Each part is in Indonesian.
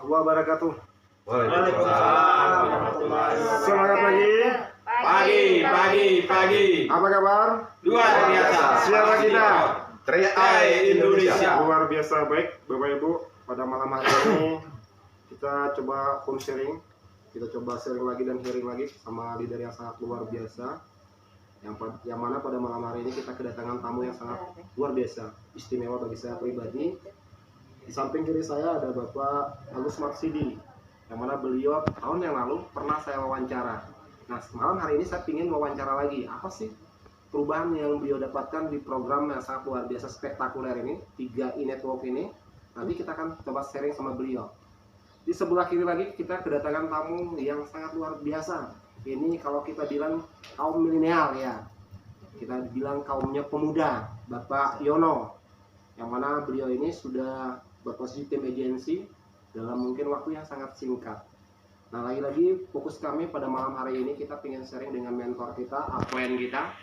warahmatullahi wabarakatuh. Waalaikumsalam warahmatullahi wabarakatuh. Semangat pagi. Pagi. Apa kabar? Luar biasa. Siapa kita? 3i Indonesia. Luar biasa baik, Bapak Ibu. Pada malam hari ini kita coba phone sharing. Kita coba sharing lagi dan sharing lagi sama leader yang sangat luar biasa. Yang mana pada malam hari ini kita kedatangan tamu yang sangat luar biasa, istimewa bagi saya pribadi. Di samping kiri saya ada Bapak Agus Marsidi, yang mana beliau tahun yang lalu pernah saya wawancara. Nah, malam hari ini saya ingin wawancara lagi. Apa sih perubahan yang beliau dapatkan di program yang sangat luar biasa spektakuler ini, 3i Network ini? Nanti kita akan coba sharing sama beliau. Di sebelah kiri lagi kita kedatangan tamu yang sangat luar biasa. Ini kalau kita bilang kaum milenial ya, kita bilang kaumnya pemuda, Bapak Yono, yang mana beliau ini sudah berposisi tim agensi dalam mungkin waktu yang sangat singkat. Nah, lagi-lagi fokus kami pada malam hari ini kita ingin sharing dengan mentor kita, upline kita.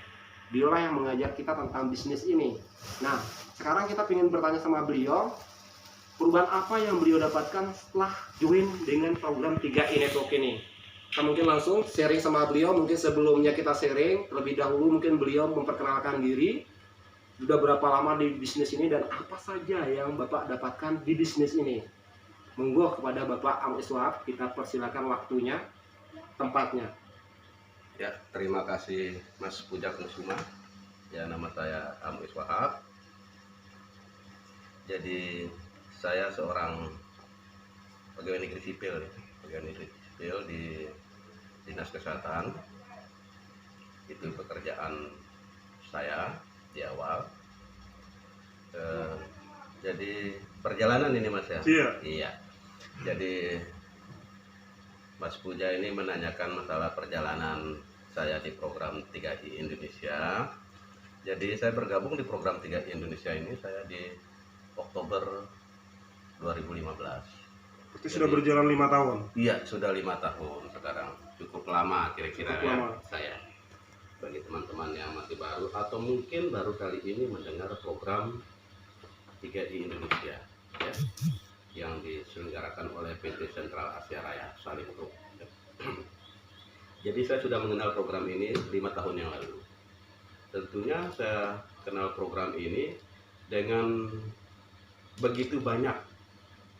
Beliau yang mengajak kita tentang bisnis ini. Nah, sekarang kita ingin bertanya sama beliau, perubahan apa yang beliau dapatkan setelah join dengan program 3i Network ini. Kita mungkin langsung sharing sama beliau. Mungkin sebelumnya kita sharing terlebih dahulu, mungkin beliau memperkenalkan diri, sudah berapa lama di bisnis ini dan apa saja yang Bapak dapatkan di bisnis ini. Monggo kepada Bapak Amus Wahab, kita persilakan waktunya, tempatnya. Ya, terima kasih Mas Pujak Kusuma. Ya, nama saya Amus Wahab. Jadi saya seorang pegawai negeri sipil di Dinas Kesehatan. Itu pekerjaan saya di awal. Jadi perjalanan ini Mas ya. Iya. Jadi Mas Puja ini menanyakan masalah perjalanan saya di program 3i Indonesia. Jadi saya bergabung di program 3i Indonesia ini saya di Oktober 2015. Itu sudah berjalan 5 tahun. Iya, sudah 5 tahun sekarang. Cukup lama kira-kira ya saya. Bagi teman-teman yang masih baru atau mungkin baru kali ini mendengar program 3i Indonesia ya, yang diselenggarakan oleh PT Sentral Asia Raya Salim Group. Jadi saya sudah mengenal program ini 5 tahun yang lalu. Tentunya saya kenal program ini dengan begitu banyak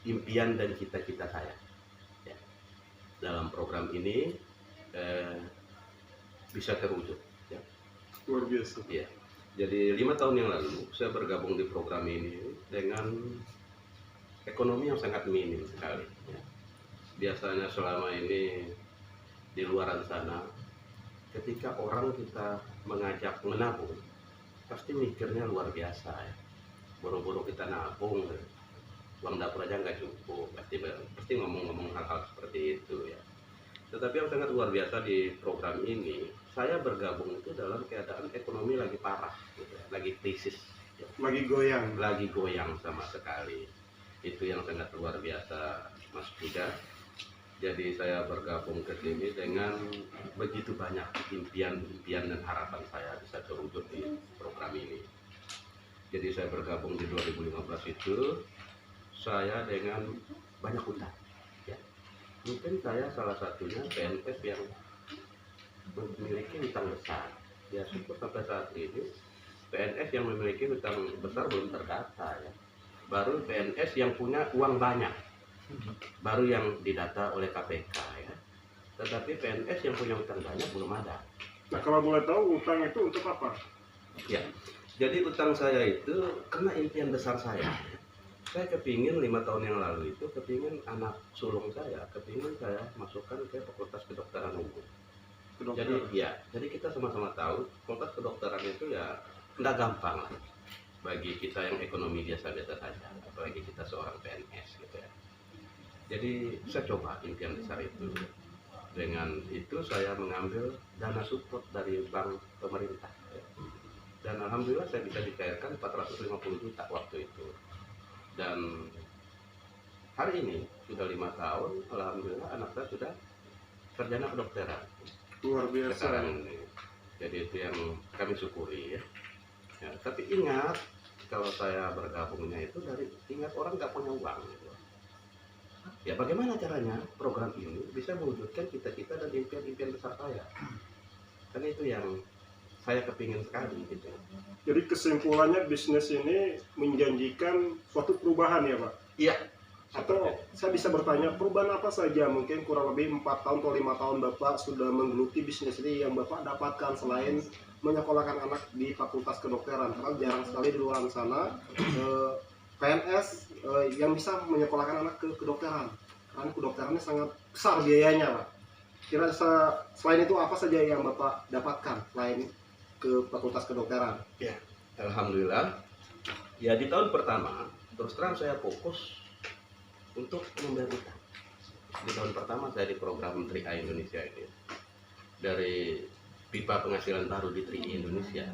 impian dan cita-cita saya ya. Dalam program ini bisa terwujud ya. Luar biasa ya. Jadi 5 tahun yang lalu saya bergabung di program ini dengan ekonomi yang sangat minim sekali ya. Biasanya selama ini di luaran sana ketika orang kita mengajak menabung pasti mikirnya luar biasa ya. Boro-boro kita nabung uang dapur aja nggak cukup, pasti ngomong-ngomong hal-hal seperti itu ya. Tetapi yang sangat luar biasa di program ini, saya bergabung itu dalam keadaan ekonomi lagi parah gitu, lagi krisis ya. Lagi goyang sama sekali. Itu yang sangat luar biasa Mas Puja. Jadi saya bergabung ke sini dengan begitu banyak impian dan harapan saya bisa terwujud di program ini. Jadi saya bergabung di 2015 itu saya dengan banyak hutang ya. Mungkin saya salah satunya PNS yang memiliki hutang besar ya. Syukur sampai saat ini PNS yang memiliki hutang besar belum terdata ya. Baru PNS yang punya uang banyak baru yang didata oleh KPK ya. Tetapi PNS yang punya hutang banyak belum ada. Nah, kalau boleh tahu utang itu untuk apa? Ya, jadi utang saya itu karena impian besar saya. Saya kepingin 5 tahun yang lalu itu kepingin anak sulung saya, kepingin saya masukkan ke Fakultas Kedokteran Umum. Jadi kita sama-sama tahu Fakultas Kedokteran itu ya nggak gampang lah bagi kita yang ekonomi biasa-biasa saja, apalagi kita seorang PNS gitu ya. Jadi saya coba impian besar itu. Dengan itu saya mengambil dana support dari bank pemerintah ya. Dan alhamdulillah saya bisa dicairkan 450 juta waktu itu. Dan hari ini sudah 5 tahun, alhamdulillah anak saya sudah sarjana kedokteran. Luar biasa sekarang ini. Jadi itu yang kami syukuri ya. Tapi ingat, kalau saya bergabungnya itu dari ingat orang nggak punya uang gitu. Ya bagaimana caranya program ini bisa mewujudkan cita-cita dan impian-impian besar saya. Kan itu yang saya kepingin sekali gitu. Jadi kesimpulannya bisnis ini menjanjikan suatu perubahan ya Pak? Iya. Atau saya bisa bertanya perubahan apa saja, mungkin kurang lebih 4 tahun atau 5 tahun Bapak sudah menggeluti bisnis ini yang Bapak dapatkan selain menyekolahkan anak di fakultas kedokteran, karena jarang sekali di luar sana PNS yang bisa menyekolahkan anak ke kedokteran, karena kedokterannya sangat besar biayanya Pak. Kira selain itu apa saja yang Bapak dapatkan selain ke fakultas kedokteran? Ya, alhamdulillah. Ya di tahun pertama terus terang saya fokus untuk membayar utang. Di tahun pertama saya di program 3i Indonesia ini, dari pipa penghasilan baru di 3i Indonesia,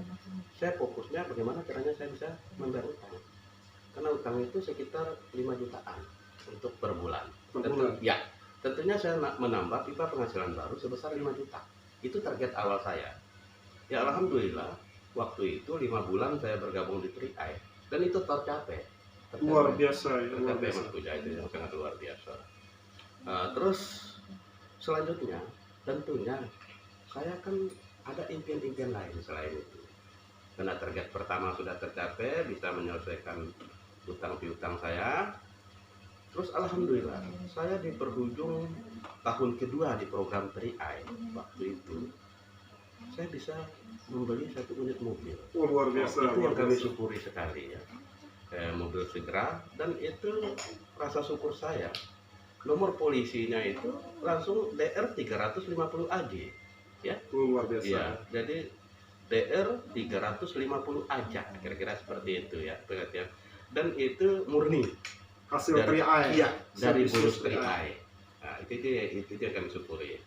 saya fokusnya bagaimana caranya saya bisa membayar utang. Karena utang itu sekitar 5 jutaan untuk per bulan. Per bulan? Ya, tentunya saya menambah pipa penghasilan baru sebesar 5 juta. Itu target awal saya. Ya alhamdulillah, waktu itu 5 bulan saya bergabung di 3i dan itu tercapai. Luar biasa ya, luar Tercapai biasa. Mas Puja, itu yang sangat luar biasa. Terus selanjutnya tentunya saya kan ada impian-impian lain selain itu. Karena target pertama sudah tercapai, bisa menyelesaikan utang piutang saya. Terus alhamdulillah saya di penghujung tahun kedua di program 3i waktu itu saya bisa membeli 1 unit mobil. Oh, luar biasa. Itu Luar yang kami biasa. syukuri sekali ya. Mobil segera, dan itu rasa syukur saya. Nomor polisinya itu langsung DR 350 AJ ya. Oh, luar biasa. Ya, jadi DR 350 AJ kira-kira seperti itu ya pengertian. Dan itu murni Hasil dari 3i. iya, dari Bisnis bonus 3i. Nah, itu yang kami syukuri.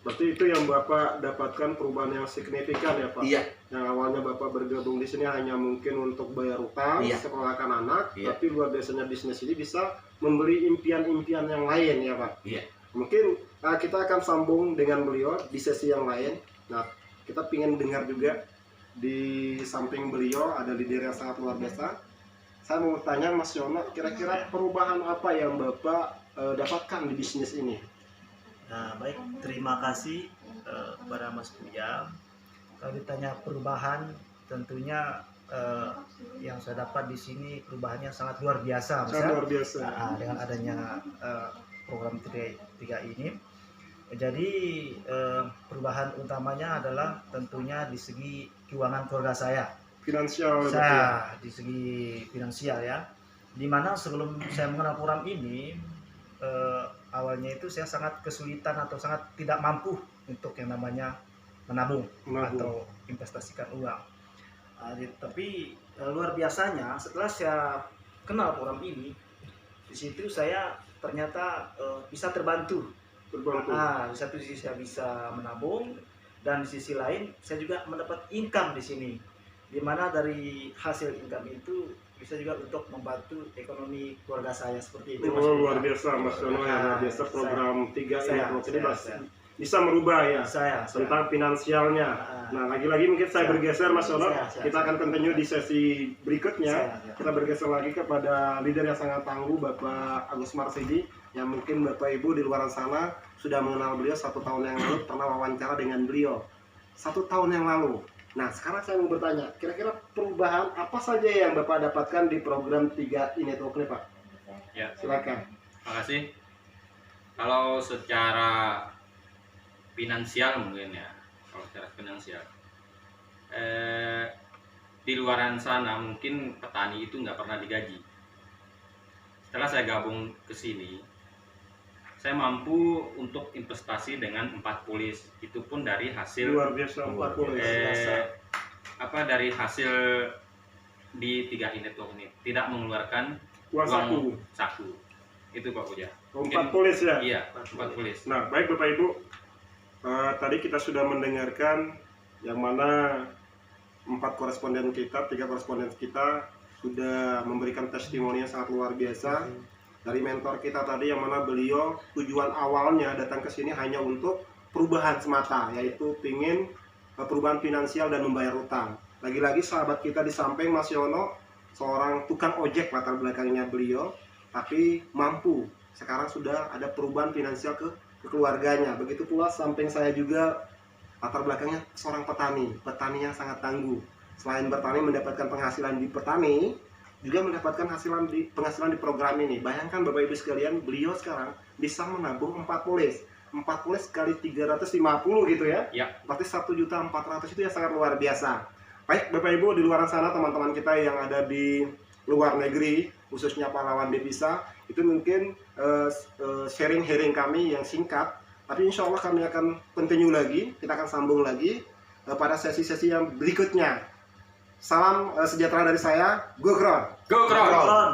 Berarti itu yang Bapak dapatkan perubahan yang signifikan ya Pak? Iya. Yang awalnya Bapak bergabung di sini hanya mungkin untuk bayar utang, Iya. sekolahkan anak, Iya. tapi luar biasanya bisnis ini bisa membeli impian-impian yang lain ya Pak? Iya. Mungkin kita akan sambung dengan beliau di sesi yang lain. Nah, kita ingin dengar juga di samping beliau ada leader yang sangat luar biasa. Saya mau tanya Mas Yono, kira-kira perubahan apa yang Bapak dapatkan di bisnis ini? Nah, baik, terima kasih kepada Mas Puja. Kalau ditanya perubahan, tentunya yang saya dapat di sini perubahannya sangat luar biasa, Mas. Sangat luar biasa. Dengan adanya program 3 ini. Jadi perubahan utamanya adalah tentunya di segi keuangan keluarga saya. Finansial. Saya di segi finansial ya. Dimana sebelum saya mengenal program ini, awalnya itu saya sangat kesulitan atau sangat tidak mampu untuk yang namanya menabung atau investasikan uang. Tapi luar biasanya setelah saya kenal program ini, di situ saya ternyata bisa terbantu. Di satu sisi saya bisa menabung, dan di sisi lain saya juga mendapat income di sini, di mana dari hasil income itu bisa juga untuk membantu ekonomi keluarga saya seperti itu. Oh, luar biasa Mas Yono ya, luar biasa program 3i ini bisa merubah ya tentang finansialnya. Nah, lagi-lagi mungkin saya bergeser Mas Yono, kita akan continue di sesi berikutnya. Kita bergeser lagi kepada leader yang sangat tangguh, Bapak Agus Marsidi, yang mungkin Bapak Ibu di luar sana sudah mengenal beliau 1 tahun yang lalu, pernah wawancara dengan beliau 1 tahun yang lalu. Nah, sekarang saya mau bertanya, kira-kira perubahan apa saja yang Bapak dapatkan di program 3i Network ini, Pak? Ya, Silakan. terima kasih. Kalau secara finansial mungkin ya, di luaran sana mungkin petani itu nggak pernah digaji. Setelah saya gabung ke sini, saya mampu untuk investasi dengan 4 polis, itu pun dari hasil Luar biasa 4 polis. dari hasil di 3i Network ini, tidak mengeluarkan Uang saku. Itu Pak Puja. 4 polis ya? Iya, 4 polis. Nah, baik Bapak Ibu, tadi kita sudah mendengarkan yang mana 3 koresponden kita sudah memberikan testimoni yang sangat luar biasa dari mentor kita tadi, yang mana beliau tujuan awalnya datang ke sini hanya untuk perubahan semata, yaitu ingin perubahan finansial dan membayar utang. Lagi-lagi sahabat kita di samping Mas Yono, seorang tukang ojek latar belakangnya beliau, tapi mampu sekarang sudah ada perubahan finansial ke keluarganya. Begitu pula samping saya juga latar belakangnya seorang petani yang sangat tangguh. Selain bertani mendapatkan penghasilan di petani, juga mendapatkan penghasilan di program ini. Bayangkan Bapak Ibu sekalian, beliau sekarang bisa menabung 4 polis. 4 polis kali 350 gitu ya. Ya. Berarti 1.400.000 itu ya sangat luar biasa. Baik Bapak Ibu di luar sana, teman-teman kita yang ada di luar negeri, khususnya pahlawan devisa, itu mungkin sharing kami yang singkat, tapi insya Allah kami akan continue lagi, kita akan sambung lagi pada sesi-sesi yang berikutnya. Salam sejahtera dari saya, Go Kron! Go Kron! Kron.